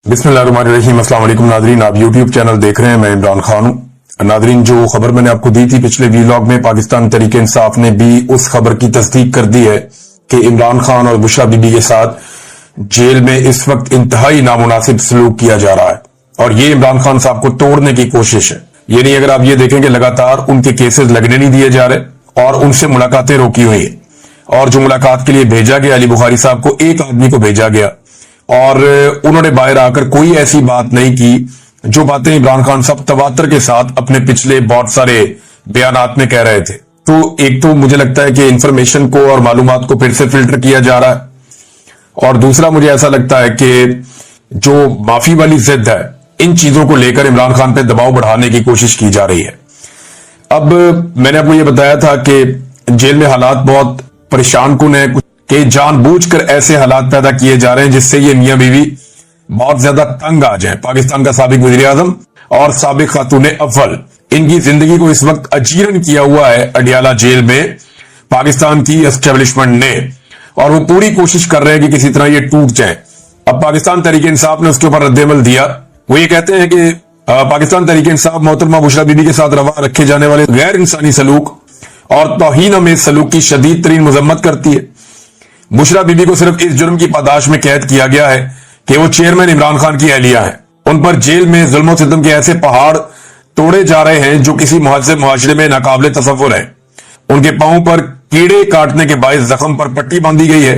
बिस्मिल्लाहिर्रहमानिर्रहीम। अस्सलाम वालेकुम नादरीन, आप यूट्यूब चैनल देख रहे हैं। मैं इमरान खान हूं। नादरीन, जो खबर मैंने आपको दी थी पिछले वीलॉग में, पाकिस्तान तहरीक इंसाफ ने भी उस खबर की तस्दीक कर दी है कि इमरान खान और बुशरा बीबी के साथ जेल में इस वक्त इंतहाई नामुनासिब सलूक किया जा रहा है और ये इमरान खान साहब को तोड़ने की कोशिश है। ये नहीं, अगर आप ये देखें कि लगातार उनके केसेस लगने नहीं दिए जा रहे और उनसे मुलाकातें रोकी हुई है, और जो मुलाकात के लिए भेजा गया अली बुखारी साहब को, एक आदमी को भेजा गया और उन्होंने बाहर आकर कोई ऐसी बात नहीं की जो बातें इमरान खान साहब तवातर के साथ अपने पिछले बहुत सारे बयानात में कह रहे थे। तो एक तो मुझे लगता है कि इंफॉर्मेशन को और मालूमात को फिर से फिल्टर किया जा रहा है, और दूसरा मुझे ऐसा लगता है कि जो माफी वाली जिद है, इन चीजों को लेकर इमरान खान पे दबाव बढ़ाने की कोशिश की जा रही है। अब मैंने आपको यह बताया था कि जेल में हालात बहुत परेशान कुन है कि जानबूझकर ऐसे हालात पैदा किए जा रहे हैं जिससे ये मियां बीवी बहुत ज्यादा तंग आ जाए। पाकिस्तान का साबिक वज़ीर आज़म और साबिक खातून अव्वल, इनकी जिंदगी को इस वक्त अजीरन किया हुआ है अडियाला जेल में पाकिस्तान की एस्टेब्लिशमेंट ने, और वो पूरी कोशिश कर रहे हैं कि किसी तरह ये टूट जाए। अब पाकिस्तान तहरीक इंसाफ ने उसके ऊपर रद्देमल दिया। वो ये कहते हैं कि पाकिस्तान तहरीक इंसाफ मोहतरमा बुशरा बीबी के साथ रवा रखे जाने वाले गैर इंसानी सलूक और तौहीन में सलूक की शदीद तरीन मजम्मत करती है। बुशरा बीबी को सिर्फ इस जुर्म की पादाश में कैद किया गया है कि वो चेयरमैन इमरान खान की अहलिया है। उन पर जेल में जुल्म सितम के ऐसे पहाड़ तोड़े जा रहे हैं जो किसी महज़ब मुआशरे में नाकाबिले तसव्वुर है। उनके पांव पर कीड़े काटने के बायस जख्म पर पट्टी बांधी गई है।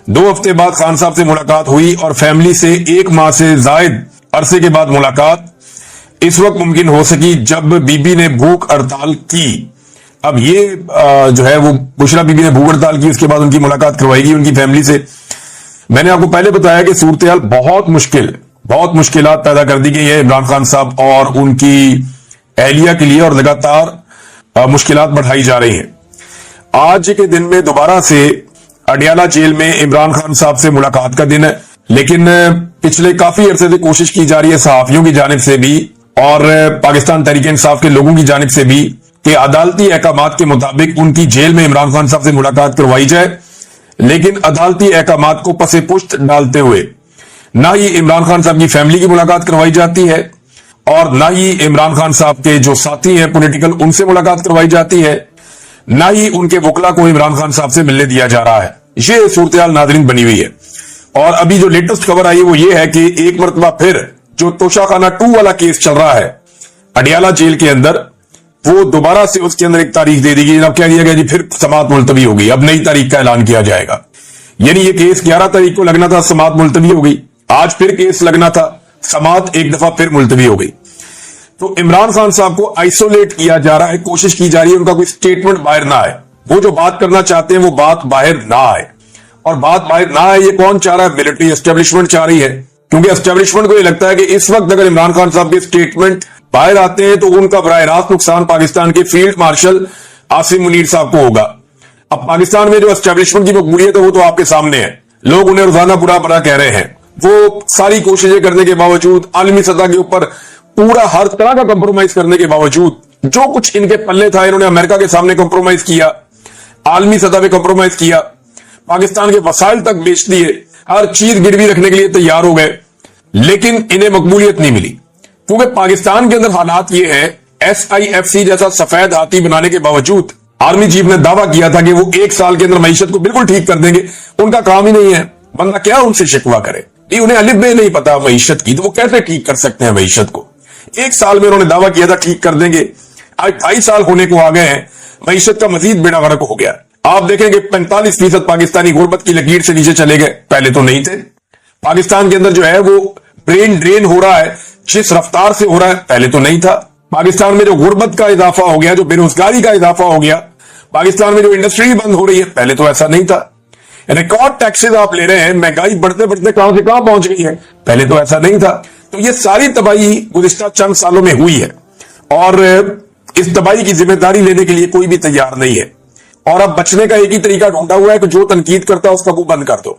2 हफ्ते बाद खान साहब से मुलाकात हुई और फैमिली से 1 माह से जायद अरसे के बाद मुलाकात इस वक्त मुमकिन हो सकी जब बीबी ने भूख हड़ताल की। अब ये जो है वो बुशरा बीबी ने भूख हड़ताल की, उसके बाद उनकी मुलाकात करवाएगी उनकी फैमिली से। मैंने आपको पहले बताया कि सूरत-ए-हाल बहुत मुश्किलात पैदा कर दी गई है इमरान खान साहब और उनकी अहलिया के लिए, और लगातार मुश्किलात बढ़ाई जा रही हैं। आज के दिन में दोबारा से अडियाला जेल में इमरान खान साहब से मुलाकात का दिन है, लेकिन पिछले काफी अरसे से कोशिश की जा रही है सहाफियों की जानिब से भी और पाकिस्तान तहरीक इंसाफ के लोगों की जानिब से भी कि अदालती अहकामात के मुताबिक उनकी जेल में इमरान खान साहब से मुलाकात करवाई जाए, लेकिन अदालती अहकामात को पसे पुश्त डालते हुए ना ही इमरान खान साहब की फैमिली की मुलाकात करवाई जाती है और ना ही इमरान खान साहब के जो साथी हैं पॉलिटिकल, उनसे मुलाकात करवाई जाती है, ना ही उनके वकला को इमरान खान साहब से मिलने दिया जा रहा है। ये सूरत-ए-हाल नाज़रीन बनी हुई है। और अभी जो लेटेस्ट खबर आई है वो ये है कि एक मरतबा फिर जो तोशाखाना 2 वाला केस चल रहा है अडियाला जेल के अंदर, वो दोबारा से उसके अंदर एक तारीख दे दी गई। अब कह दिया गया जी फिर समाअत मुलतवी हो गई, अब नई तारीख का ऐलान किया जाएगा। यानी ये केस 11 तारीख को लगना था, समाअत मुलतवी हो गई। आज फिर केस लगना था, समाअत एक दफा फिर मुलतवी हो गई। तो इमरान खान साहब को आइसोलेट किया जा रहा है, कोशिश की जा रही है उनका कोई स्टेटमेंट बाहर ना आए। वो जो बात करना चाहते हैं वो बात बाहर ना आए, और बात बाहर ना आए ये कौन चाह रहा है? मिलिट्री एस्टेब्लिशमेंट चाह रही है, क्योंकि एस्टेब्लिशमेंट को ये लगता है कि इस वक्त अगर इमरान खान साहब के स्टेटमेंट बाहर आते हैं तो उनका बराह रास्त नुकसान पाकिस्तान के फील्ड मार्शल आसिम मुनीर साहब को होगा। अब पाकिस्तान में जो एस्टेब्लिशमेंट की मकबूलियत है वो तो आपके सामने है, लोग उन्हें रोजाना बुरा भला कह रहे हैं। वो सारी कोशिशें करने के बावजूद, आलमी सतह के ऊपर पूरा हर तरह का कंप्रोमाइज करने के बावजूद, जो कुछ इनके पल्ले था इन्होंने अमेरिका के सामने कंप्रोमाइज किया, आलमी सतह पे कंप्रोमाइज किया, पाकिस्तान के वसाइल तक बेच दिए, हर चीज गिरवी रखने के लिए तैयार हो गए, लेकिन इन्हें मकबूलियत नहीं मिली। क्योंकि पाकिस्तान के अंदर हालात ये है, SIFC जैसा सफेद हाथी बनाने के बावजूद आर्मी चीफ ने दावा किया था कि वो 1 साल के अंदर मईशत को बिल्कुल ठीक कर देंगे। उनका काम ही नहीं है, बंदा क्या उनसे शिकवा करे? उन्हें अलिफ बे नहीं पता मईशत की, तो वो कैसे ठीक कर सकते हैं मईशत को? 1 साल में उन्होंने दावा किया था ठीक कर देंगे, आज 2.5 साल होने को आ गए हैं, मईशत का मजीद बेड़ा गर्क हो गया। आप देखेंगे 45% पाकिस्तानी गुर्बत की लकीर से नीचे चले गए, पहले तो नहीं थे। पाकिस्तान के अंदर जो है वो ब्रेन ड्रेन हो रहा है, जिस रफ्तार से हो रहा है पहले तो नहीं था। पाकिस्तान में जो गुर्बत का इजाफा हो गया, जो बेरोजगारी का इजाफा हो गया, पाकिस्तान में जो इंडस्ट्री बंद हो रही है, पहले तो ऐसा नहीं था। रिकॉर्ड टैक्सेस आप ले रहे हैं, महंगाई बढ़ते बढ़ते कहां से कहां पहुंच गई है, पहले तो ऐसा नहीं था। तो ये सारी तबाही गुज़िश्ता चंद सालों में हुई है और इस तबाही की जिम्मेदारी लेने के लिए कोई भी तैयार नहीं है। और अब बचने का एक ही तरीका ढूंढा हुआ है कि जो तनकीद करता है उसका मुंह बंद कर दो।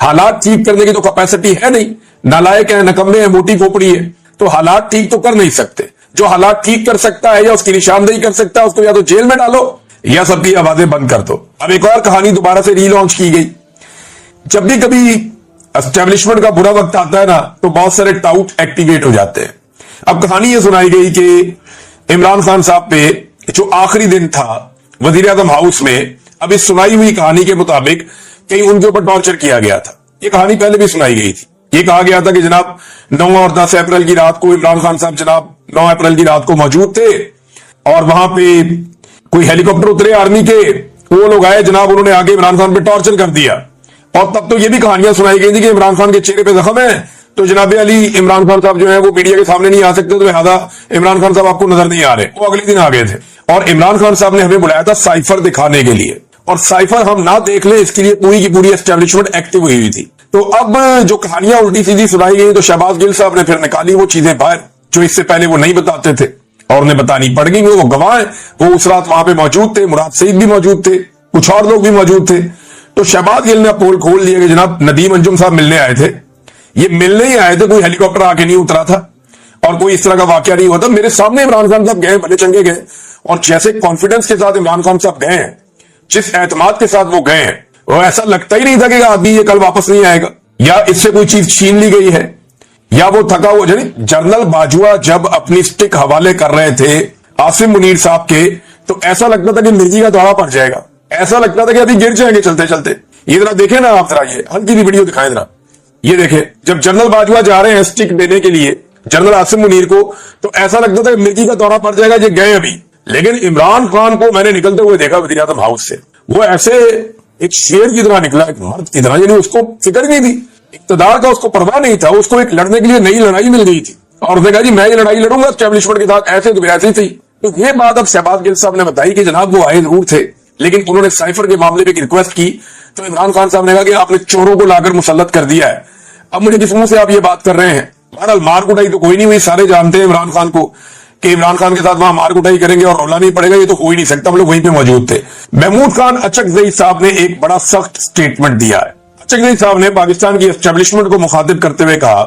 हालात ठीक करने की तो कैपेसिटी है नहीं, नालायक है, नकम्मे है, मोटी खोपड़ी है, तो हालात ठीक तो कर नहीं सकते। जो हालात ठीक कर सकता है या उसकी निशानदेही कर सकता है, उसको या तो जेल में डालो या सबकी आवाजें बंद कर दो। अब एक और कहानी दोबारा से रीलॉन्च की गई। जब भी कभी एस्टेब्लिशमेंट का बुरा वक्त आता है ना तो बहुत सारे टाउट एक्टिवेट हो जाते हैं। अब कहानी ये सुनाई गई कि इमरान खान साहब पे जो आखिरी दिन था वजीर आजम हाउस में, अब इस सुनाई हुई कहानी के मुताबिक कहीं उनके ऊपर टॉर्चर किया गया था। ये कहानी पहले भी सुनाई गई थी। ये कहा गया था कि जनाब 9 और 10 अप्रैल की रात को इमरान खान साहब जनाब 9 अप्रैल की रात को मौजूद थे और वहां पे कोई हेलीकॉप्टर उतरे आर्मी के, वो लोग आए जनाब, उन्होंने आगे इमरान खान पे टॉर्चर कर दिया। और तब तो ये भी कहानियां सुनाई गई थी कि इमरान खान के चेहरे पे जख्म है तो जनाब अली इमरान खान साहब जो है वो मीडिया के सामने नहीं आ सकते, तो लिहाजा इमरान खान साहब आपको नजर नहीं आ रहे। वो अगले दिन आ गए थे और इमरान खान साहब ने हमें बुलाया था साइफर दिखाने के लिए, और साइफर हम ना देख ले इसके लिए पूरी की पूरी एस्टेब्लिशमेंट एक्टिव हुई थी। तो अब जो कहानियां उल्टी सीधी सुनाई गई तो शहबाज गिल साहब ने फिर निकाली वो चीजें बाहर जो इससे पहले वो नहीं बताते थे और उन्हें बतानी पड़ गई। वो गवाह है, वो उस रात वहां पे मौजूद थे, मुराद सईद भी मौजूद थे, कुछ और लोग भी मौजूद थे। तो शहबाज गिल ने पोल खोल लिया कि जनाब नदीम अंजुम साहब मिलने आए थे। ये मिलने ही आए थे, कोई हेलीकॉप्टर आके नहीं उतरा था और कोई इस तरह का वाकया नहीं हुआ था। मेरे सामने इमरान खान साहब गए, भले चंगे गए, और जैसे कॉन्फिडेंस के साथ इमरान खान साहब गए हैं, जिस एतमाद के साथ वो गए हैं, वो ऐसा लगता ही नहीं था कि आदमी ये कल वापस नहीं आएगा या इससे कोई चीज छीन ली गई है या वो थका हुआ। जनरल बाजवा जब अपनी स्टिक हवाले कर रहे थे आसिम मुनीर साहब के, तो ऐसा लगता था कि मिर्जी का दौरा पड़ जाएगा, ऐसा लगता था कि अभी गिर जाएंगे चलते चलते। ये जरा देखें ना आप, जरा ये हल्की सी वीडियो दिखाएं जरा, ये देखें जब जनरल बाजवा जा रहे हैं स्टिक देने के लिए जनरल आसिम मुनीर को, तो ऐसा लगता था कि मिर्जी का दौरा पड़ जाएगा, ये गए अभी। लेकिन इमरान खान को मैंने निकलते हुए देखा वज़ीर आज़म हाउस से, वो ऐसे एक शेर की तरह निकला, एक मर्द की तरह, यानी उसको फिक्र नहीं थी, इक्तदार का उसको परवाह नहीं था, उसको एक लड़ने के लिए नई लड़ाई मिल गई थी और उसने कहा जी मैं ये लड़ाई लड़ूंगा एस्टेब्लिशमेंट के साथ, ऐसे तो ऐसे थी। तो ये बात अब शहबाज गिल साहब ने बताई कि जनाब वो आए जरूर थे, लेकिन उन्होंने साइफर के मामले में रिक्वेस्ट की तो इमरान खान साहब ने कहा कि आपने चोरों को लाकर मुसल्लत कर दिया है। अब मुझे किस मुंह से आप ये बात कर रहे हैं? बहरहाल मार कुटाई तो कोई नहीं हुई, सारे जानते हैं इमरान खान को कि इमरान खान के साथ वहां मार कुटाई करेंगे और रोला नहीं पड़ेगा, ये तो हो ही नहीं सकता। हम लोग वहीं पे मौजूद थे। महमूद खान अचकजई साहब ने एक बड़ा सख्त स्टेटमेंट दिया है। अचकजई साहब ने पाकिस्तान की एस्टेब्लिशमेंट को मुखातिब करते हुए कहा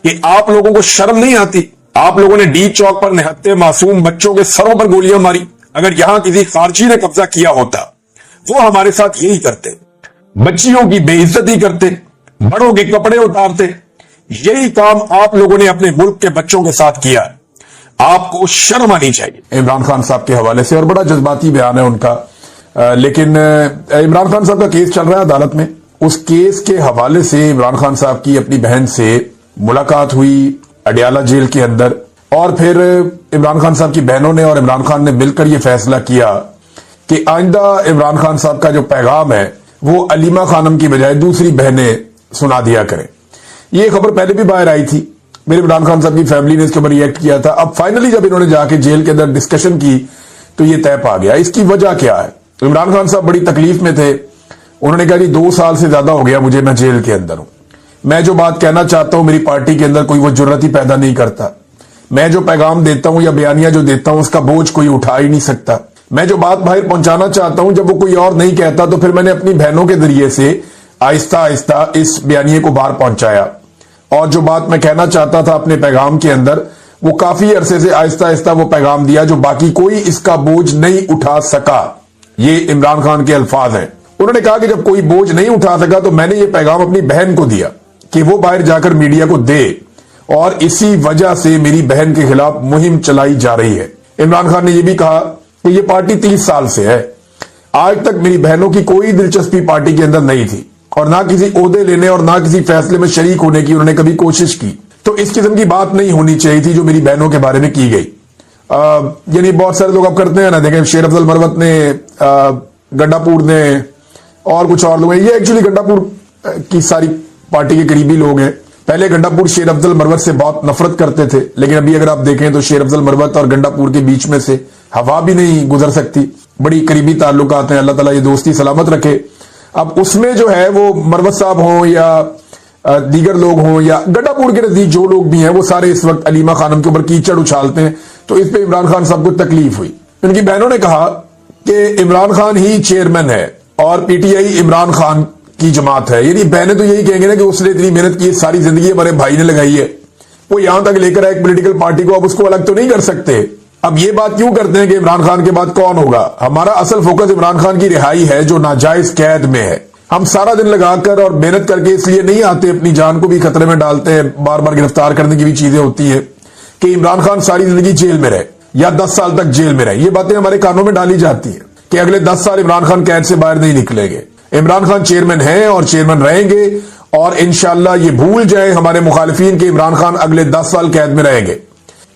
कि आप लोगों को शर्म नहीं आती? आप लोगों ने डी चौक पर निहत्ते मासूम बच्चों के सरों पर गोलियां मारी। अगर यहां किसी खारजी ने कब्जा किया होता वो हमारे साथ यही करते, बच्चियों की बेइज्जती करते, बड़ों के कपड़े उतारते। यही काम आप लोगों ने अपने मुल्क के बच्चों के साथ किया। आपको शर्म आनी चाहिए। इमरान खान साहब के हवाले से, और बड़ा जज्बाती बयान है उनका, लेकिन इमरान खान साहब का केस चल रहा है अदालत में। उस केस के हवाले से इमरान खान साहब की अपनी बहन से मुलाकात हुई अडियाला जेल के अंदर, और फिर इमरान खान साहब की बहनों ने और इमरान खान ने मिलकर यह फैसला किया कि आइंदा इमरान खान साहब का जो पैगाम है वो अलीमा खानम की बजाय दूसरी बहनें सुना दिया करें। ये खबर पहले भी बाहर आई थी, मेरे इमरान खान साहब की फैमिली ने इसके ऊपर रिएक्ट किया था। अब फाइनली जब इन्होंने जाके जेल के अंदर डिस्कशन की तो ये तय पा गया। इसकी वजह क्या है? इमरान खान साहब बड़ी तकलीफ में थे। उन्होंने कहा जी 2 साल से ज्यादा हो गया मुझे, मैं जेल के अंदर हूं, मैं जो बात कहना चाहता हूं मेरी पार्टी के अंदर कोई वो जुर्रत ही पैदा नहीं करता, मैं जो पैगाम देता हूं या बयानिया जो देता हूं उसका बोझ कोई उठा ही नहीं सकता, मैं जो बात बाहर पहुंचाना चाहता हूं जब वो कोई और नहीं कहता तो फिर मैंने अपनी बहनों के जरिए से आहिस्ता आहिस्ता इस बयानिए को बाहर पहुंचाया, और जो बात मैं कहना चाहता था अपने पैगाम के अंदर वो काफी अरसे से आहिस्ता आहिस्ता वो पैगाम दिया जो बाकी कोई इसका बोझ नहीं उठा सका। ये इमरान खान के अल्फाज हैं। उन्होंने कहा कि जब कोई बोझ नहीं उठा सका तो मैंने ये पैगाम अपनी बहन को दिया कि वो बाहर जाकर मीडिया को दे, और इसी वजह से मेरी बहन के खिलाफ मुहिम चलाई जा रही है। इमरान खान ने यह भी कहा कि ये पार्टी 30 साल से है, आज तक मेरी बहनों की कोई दिलचस्पी पार्टी के अंदर नहीं थी और ना किसी ओहदे लेने और ना किसी फैसले में शरीक होने की उन्होंने कभी कोशिश की। तो इस किस्म की बात नहीं होनी चाहिए थी जो मेरी बहनों के बारे में की गई। यानी बहुत सारे लोग अब करते हैं ना, देखें शेर अफजल मरवत ने, गंडापुर ने और कुछ और लोग हैं, ये एक्चुअली गंडापुर की सारी पार्टी के करीबी लोग हैं। पहले गंडापुर शेर अफजल मरवत से बहुत नफरत करते थे, लेकिन अभी अगर आप देखें तो शेर अफजल मरवत और गंडापुर के बीच में से हवा भी नहीं गुजर सकती, बड़ी करीबी ताल्लुकात हैं। अल्लाह ताला ये दोस्ती सलामत रखे। अब उसमें जो है वो मरवत साहब हों या दीगर लोग हों या गंडापुर के नजदीक जो लोग भी हैं वो सारे इस वक्त अलीमा खानम के ऊपर कीचड़ उछालते हैं। तो इस पे इमरान खान साहब को तकलीफ हुई। उनकी बहनों ने कहा कि इमरान खान ही चेयरमैन है और पीटीआई इमरान खान की जमात है। यानी बहनें तो यही कहेंगे ना कि उसने इतनी मेहनत की, सारी जिंदगी हमारे भाई ने लगाई है, वो यहां तक लेकर आए एक पोलिटिकल पार्टी को, अब उसको अलग तो नहीं कर सकते। अब ये बात क्यों करते हैं कि इमरान खान के बाद कौन होगा? हमारा असल फोकस इमरान खान की रिहाई है जो नाजायज कैद में है। हम सारा दिन लगाकर और मेहनत करके इसलिए नहीं आते, अपनी जान को भी खतरे में डालते हैं, बार बार गिरफ्तार करने की भी चीजें होती है कि इमरान खान सारी जिंदगी जेल में रहे या 10 साल तक जेल में रहे। ये बातें हमारे कानों में डाली जाती है कि अगले 10 साल इमरान खान कैद से बाहर नहीं निकलेंगे। इमरान खान चेयरमैन हैं और चेयरमैन रहेंगे, और इंशाल्लाह ये भूल जाए हमारे मुखालिफिन कि इमरान खान अगले 10 साल कैद में रहेंगे,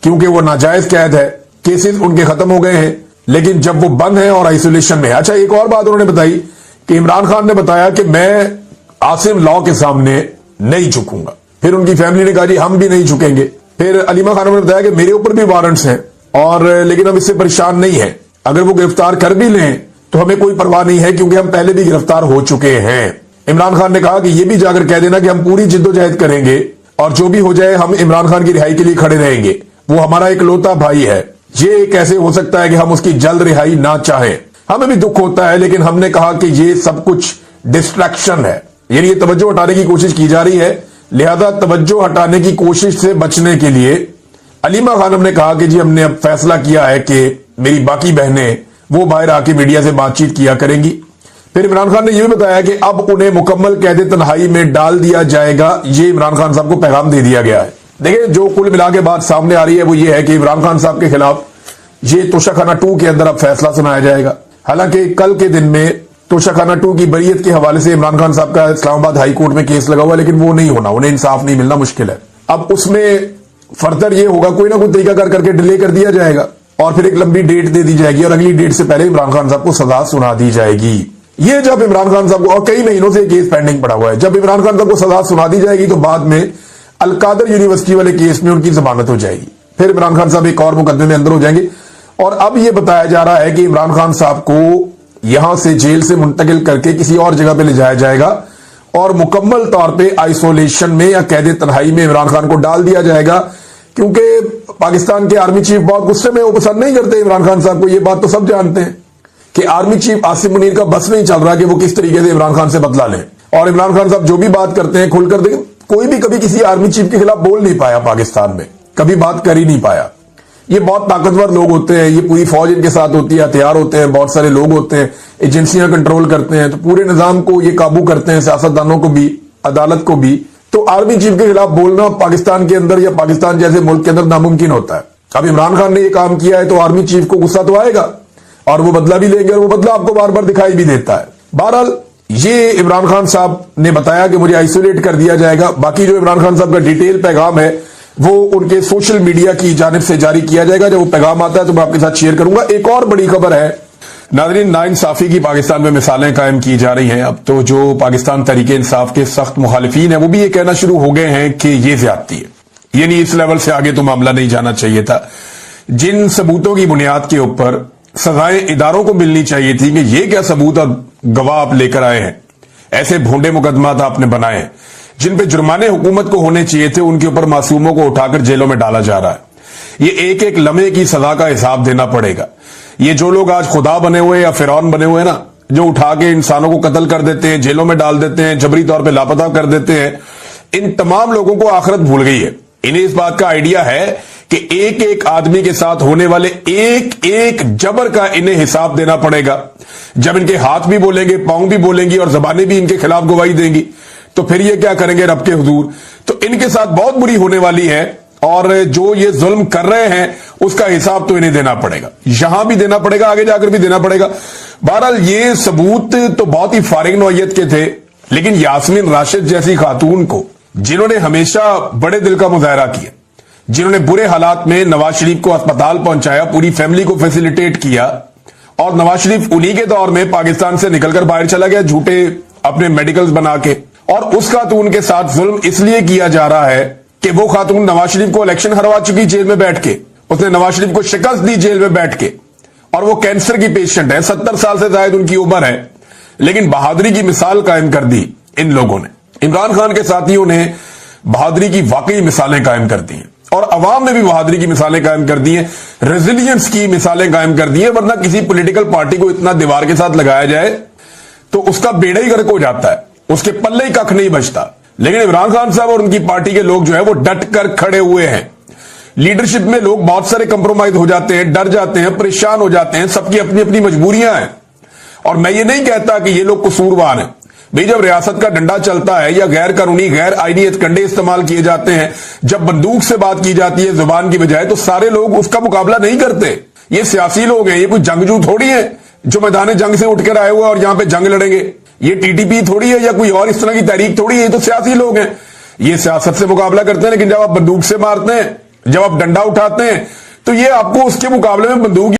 क्योंकि वो नाजायज कैद है, केसेस उनके खत्म हो गए हैं, लेकिन जब वो बंद है और आइसोलेशन में है। अच्छा, एक और बात उन्होंने बताई कि इमरान खान ने बताया कि मैं आसिम लॉ के सामने नहीं झुकूंगा। फिर उनकी फैमिली ने कहा जी हम भी नहीं झुकेंगे। फिर अलीमा खानम ने बताया कि मेरे ऊपर भी वारंट्स हैं और लेकिन हम इससे परेशान नहीं है, अगर वो गिरफ्तार कर भी लें तो हमें कोई परवाह नहीं है, क्योंकि हम पहले भी गिरफ्तार हो चुके हैं। इमरान खान ने कहा कि ये भी जाकर कह देना कि हम पूरी जिद्दोजहद करेंगे और जो भी हो जाए हम इमरान खान की रिहाई के लिए खड़े रहेंगे, वो हमारा इकलौता भाई है। ये कैसे हो सकता है कि हम उसकी जल्द रिहाई ना चाहें? हमें भी दुख होता है, लेकिन हमने कहा कि ये सब कुछ डिस्ट्रैक्शन है, यानी ये तवज्जो हटाने की कोशिश की जा रही है, लिहाजा तवज्जो हटाने की कोशिश से बचने के लिए अलीमा खानम ने कहा कि जी हमने अब फैसला किया है कि मेरी बाकी बहनें वो बाहर आके मीडिया से बातचीत किया करेंगी। फिर इमरान खान ने यह भी बताया कि अब उन्हें मुकम्मल कैद तन्हाई में डाल दिया जाएगा। ये इमरान खान साहब को पैगाम दे दिया गया है। देखिए, जो कुल मिला के बात सामने आ रही है वो ये है कि इमरान खान साहब के खिलाफ ये तोशाखाना 2 के अंदर अब फैसला सुनाया जाएगा। हालांकि कल के दिन में तोशाखाना 2 की बरीयत के हवाले से इमरान खान साहब का इस्लामाबाद हाई कोर्ट में केस लगा हुआ, लेकिन वो नहीं होना, उन्हें इंसाफ नहीं मिलना मुश्किल है। अब उसमें फर्दर ये होगा, कोई ना कोई तरीका करके डिले कर दिया जाएगा और फिर एक लंबी डेट दे दी जाएगी और अगली डेट से पहले इमरान खान साहब को सजा सुना दी जाएगी। ये जब इमरान खान साहब को, और कई महीनों से केस पेंडिंग पड़ा हुआ है, जब इमरान खान साहब को सजा सुना दी जाएगी तो बाद में अलकादर यूनिवर्सिटी वाले केस में उनकी जमानत हो जाएगी। फिर इमरान खान साहब एक और मुकदमे में अंदर हो जाएंगे। और अब यह बताया जा रहा है कि इमरान खान साहब को यहां से जेल से मुंतकिल करके किसी और जगह पे ले जाया जाएगा और मुकम्मल तौर पे आइसोलेशन में या कैद तन्हाई में इमरान खान को डाल दिया जाएगा, क्योंकि पाकिस्तान के आर्मी चीफ बहुत गुस्से में, वो पसंद नहीं करते इमरान खान साहब को। ये बात तो सब जानते हैं कि आर्मी चीफ आसिम मुनीर का बस नहीं चल रहा कि वो किस तरीके से इमरान खान से बदला लें। और इमरान खान साहब जो भी बात करते हैं खुलकर, देखें, कोई भी कभी किसी आर्मी चीफ के खिलाफ बोल नहीं पाया पाकिस्तान में, कभी बात कर ही नहीं पाया। ये बहुत ताकतवर लोग होते हैं, ये पूरी फौज इनके साथ होती है, हथियार होते हैं, बहुत सारे लोग होते हैं, एजेंसियां कंट्रोल करते हैं, तो पूरे निजाम को ये काबू करते हैं, सियासतदानों को भी, अदालत को भी। तो आर्मी चीफ के खिलाफ बोलना पाकिस्तान के अंदर या पाकिस्तान जैसे मुल्क के अंदर नामुमकिन होता है। अब इमरान खान ने ये काम किया है तो आर्मी चीफ को गुस्सा तो आएगा और वो बदला भी लेंगे, और वो बदला आपको बार बार दिखाई भी देता है। बहरहाल ये इमरान खान साहब ने बताया कि मुझे आइसोलेट कर दिया जाएगा। बाकी जो इमरान खान साहब का डिटेल पैगाम है वो उनके सोशल मीडिया की जानिब से जारी किया जाएगा। जब वो पैगाम आता है तो मैं आपके साथ शेयर करूंगा। एक और बड़ी खबर है नाज़रीन, नाइंसाफी की पाकिस्तान में मिसालें कायम की जा रही हैं। अब तो जो पाकिस्तान तहरीके इंसाफ के सख्त मुखालिफिन हैं वो भी ये कहना शुरू हो गए हैं कि ये ज्यादती है, यानी इस लेवल से आगे तो मामला नहीं जाना चाहिए था। जिन सबूतों की बुनियाद के ऊपर सजाएं इदारों को मिलनी चाहिए थी कि ये क्या सबूत और गवाह आप लेकर आए हैं, ऐसे भोंडे मुकदमात आपने बनाए हैं जिन पे जुर्माने हुकूमत को होने चाहिए थे, उनके ऊपर मासूमों को उठाकर जेलों में डाला जा रहा है। ये एक एक लम्हे की सजा का हिसाब देना पड़ेगा। ये जो लोग आज खुदा बने हुए या फिरौन बने हुए ना, जो उठा के इंसानों को कत्ल कर देते हैं, जेलों में डाल देते हैं, जबरी तौर पे लापता कर देते हैं, इन तमाम लोगों को आखिरत भूल गई है। इन्हें इस बात का आइडिया है कि एक एक आदमी के साथ होने वाले एक एक जबर का इन्हें हिसाब देना पड़ेगा। जब इनके हाथ भी बोलेंगे, पांव भी बोलेंगी और जबानें भी इनके खिलाफ गवाही देंगी, तो फिर ये क्या करेंगे रब के हुजूर। तो इनके साथ बहुत बुरी होने वाली है और जो ये जुल्म कर रहे हैं उसका हिसाब तो इन्हें देना पड़ेगा, यहां भी देना पड़ेगा, आगे जाकर भी देना पड़ेगा। बहरहाल ये सबूत तो बहुत ही फारिग नौयत के थे, लेकिन यास्मीन राशिद जैसी खातून को, जिन्होंने हमेशा बड़े दिल का मुजाहरा किया, जिन्होंने बुरे हालात में नवाज शरीफ को अस्पताल पहुंचाया, पूरी फैमिली को फैसिलिटेट किया, और नवाज शरीफ उन्हीं के दौर में पाकिस्तान से निकलकर बाहर चला गया झूठे अपने मेडिकल्स बना के, और उस खातून के साथ जुल्म इसलिए किया जा रहा है कि वो खातून नवाज शरीफ को इलेक्शन हरवा चुकी जेल में बैठ के, उसने नवाज शरीफ को शिकस्त दी जेल में बैठ के, और वो कैंसर की पेशेंट है, 70 साल से ज्यादा उनकी उम्र है, लेकिन बहादुरी की मिसाल कायम कर दी इन लोगों ने। इमरान खान के साथियों ने बहादुरी की वाकई मिसालें कायम कर दी हैं और अवाम ने भी बहादुरी की मिसालें कायम कर दी हैं, रेजिलियंस की मिसालें कायम कर दी हैं। वरना किसी पॉलिटिकल पार्टी को इतना दीवार के साथ लगाया जाए तो उसका बेड़ा ही गर्क हो जाता है, उसके पल्ले ही कख नहीं बचता। लेकिन इमरान खान साहब और उनकी पार्टी के लोग जो है वो डट कर खड़े हुए हैं। लीडरशिप में लोग बहुत सारे कंप्रोमाइज हो जाते हैं, डर जाते हैं, परेशान हो जाते हैं, सबकी अपनी अपनी मजबूरियां हैं। और मैं ये नहीं कहता कि ये लोग कसूरवार हैं, भाई जब रियासत का डंडा चलता है या गैर कानूनी गैर आईनी हथकंडे इस्तेमाल किए जाते हैं, जब बंदूक से बात की जाती है जुबान की बजाय, तो सारे लोग उसका मुकाबला नहीं करते। ये सियासी लोग हैं, ये कोई जंगजू थोड़ी है जो मैदान जंग से उठकर आए हुए और यहां पे जंग लड़ेंगे। ये टीटीपी थोड़ी है या कोई और इस तरह की तहरीक थोड़ी है, ये तो सियासी लोग हैं। ये सियासत से मुकाबला करते हैं, लेकिन जब आप बंदूक से मारते हैं, जब आप डंडा उठाते हैं, तो ये आपको उसके मुकाबले में बंदूक